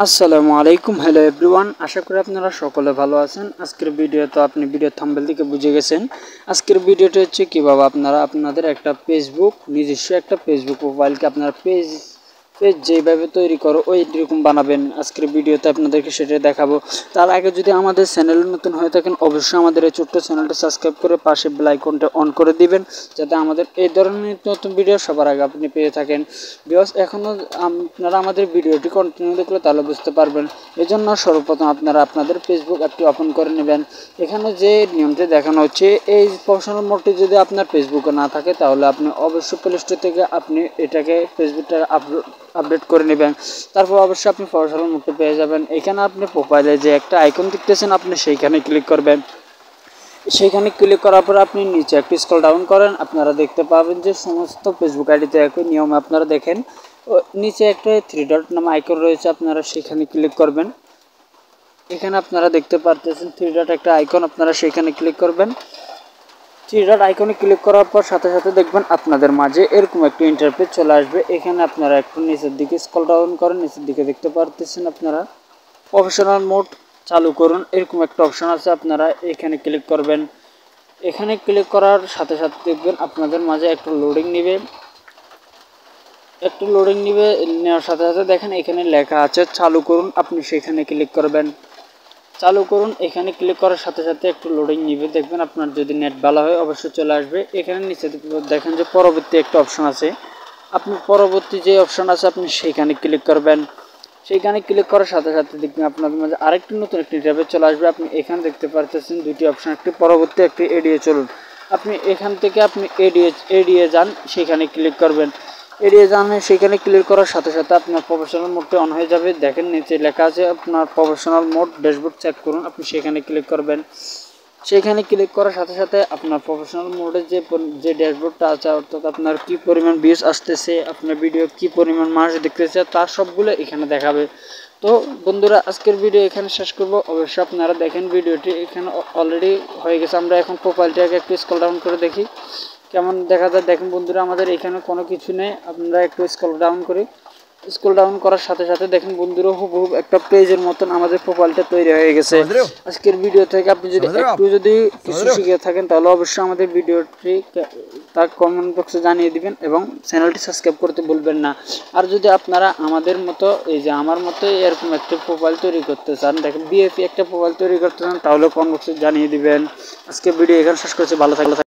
আসসালামু আলাইকুম। Hello everyone, আশা করি আপনারা সকলে ভালো আছেন। আজকের ভিডিও তো আপনি ভিডিও থাম্বনেল থেকে বুঝে গেছেন। আজকের ভিডিওটা হচ্ছে কীভাবে আপনারা আপনাদের একটা নিজস্ব একটা ফেসবুক প্রোফাইলকে আপনার পেজ যেভাবে তৈরি করো ওই রকম বানাবেন। আজকের ভিডিওতে আপনাদেরকে সেটাই দেখাবো। তার আগে যদি আমাদের চ্যানেলে নতুন হয়ে থাকেন অবশ্যই আমাদের এই ছোট্ট চ্যানেলটা সাবস্ক্রাইব করে পাশে বেল আইকনটা অন করে দিবেন, যাতে আমাদের এই ধরনের নতুন ভিডিও সবার আগে আপনি পেয়ে থাকেন। ভিউয়ার্স, এখনও আপনারা আমাদের ভিডিওটি কন্টিনিউ দেখলে তাহলে বুঝতে পারবেন। এজন্য সর্বপ্রথম আপনারা আপনাদের ফেসবুক অ্যাপটি ওপেন করে নেবেন। এখানে যে নিয়মটি দেখানো হচ্ছে, এই প্রফেশনাল মোডটি যদি আপনার ফেসবুকে না থাকে তাহলে আপনি অবশ্যই প্লে স্টোর থেকে আপনি এটাকে ফেসবুকটা আপডেট করে নেবেন। তারপর অবশ্যই আপনি প্রফেশনাল মোডটি পেয়ে যাবেন। এখানে আপনি প্রোফাইলে যে একটা আইকন দেখতেছেন আপনি সেইখানে ক্লিক করবেন। সেইখানে ক্লিক করার পর আপনি নিচে একটু স্ক্রল ডাউন করেন, আপনারা দেখতে পাবেন যে সমস্ত ফেসবুক আইডিতে একই নিয়ম আপনারা দেখেন। নিচে একটা 3 ডট নাম আইকন রয়েছে, আপনারা সেখানে ক্লিক করবেন। এখানে আপনারা দেখতে পারতেছেন 3 ডট একটা আইকন, আপনারা সেখানে ক্লিক করবেন। 3 ডট আইকনে ক্লিক করার পর সাথে সাথে দেখবেন আপনাদের মাঝে এরকম একটা ইন্টারফেস চলে আসবে। এখানে আপনারা একটু নিচের দিকে স্ক্রল ডাউন করেন, নিচের দিকে দেখতে পারতেছেন আপনারা প্রফেশনাল মোড চালু করুন এরকম একটা অপশন আছে, আপনারা এখানে ক্লিক করবেন। এখানে ক্লিক করার সাথে সাথে দেখবেন আপনাদের মাঝে একটু লোডিং নেবে। নেওয়ার সাথে সাথে দেখেন এখানে লেখা আছে চালু করুন, আপনি সেখানে ক্লিক করবেন। চালু করুন, এখানে ক্লিক করার সাথে সাথে একটু লোডিং নেবে। দেখবেন আপনার যদি নেট ভালো হয় অবশ্যই চলে আসবে। এখানে নিচে দেখেন যে পরবর্তী একটা অপশন আছে, আপনি পরবর্তী যে অপশন আছে আপনি সেইখানে ক্লিক করবেন। সেইখানে ক্লিক করার সাথে সাথে দেখবেন আপনাদের মাঝে আরেকটি নতুন একটি ট্যাবে চলে আসবে। আপনি এখানে দেখতে পারতেছেন দুটি অপশন, একটি পরবর্তী একটি এড়িয়ে চলুন। আপনি এখান থেকে আপনি এড়িয়ে যান, সেখানে ক্লিক করবেন। এড়িয়ে যান, সেখানে ক্লিক করার সাথে সাথে আপনার প্রফেশনাল মোডটি অন হয়ে যাবে। দেখেন নিচে লেখা আছে আপনার প্রফেশনাল মোড ড্যাশবোর্ড চেক করুন, আপনি সেখানে ক্লিক করবেন। সেখানে ক্লিক করার সাথে সাথে আপনার প্রফেশনাল মোডের যে ড্যাশবোর্ডটা আছে, অর্থাৎ আপনার কী পরিমাণ ভিউজ আসতেছে, আপনার ভিডিও কী পরিমাণ মানুষ দেখতেছে তার সবগুলো এখানে দেখাবে। তো বন্ধুরা, আজকের ভিডিও এখানে শেষ করব। অবশ্যই আপনারা দেখেন ভিডিওটি এখানে অলরেডি হয়ে গেছে। আমরা এখন প্রোফাইলটাকে একটু স্ক্রল ডাউন করে দেখি কেমন দেখা যায়। দেখেন বন্ধুরা, আমাদের এখানে কোনো কিছু নেই। আমরা একটু স্ক্রল ডাউন করি। স্ক্রল ডাউন করার সাথে সাথে দেখেন বন্ধুরা হুবহু একটা পেজের মতন আমাদের প্রোফাইলটা তৈরি হয়ে গেছে। আজকের ভিডিও থেকে আপনি যদি কিছু শিখে থাকেন তাহলে অবশ্যই আমাদের ভিডিওটি তার কমেন্ট বক্সে জানিয়ে দিবেন এবং চ্যানেলটি সাবস্ক্রাইব করতে ভুলবেন না। আর যদি আপনারা আমাদের মতো এই যে আমার মতো এরকম একটা প্রোফাইল তৈরি করতে চান, দেখেন বিএপি একটা প্রোফাইল তৈরি করতে চান, তাহলে কমেন্ট বক্সে জানিয়ে দিবেন। আজকে ভিডিও এখানে শেষ করছি। ভালো থাকলে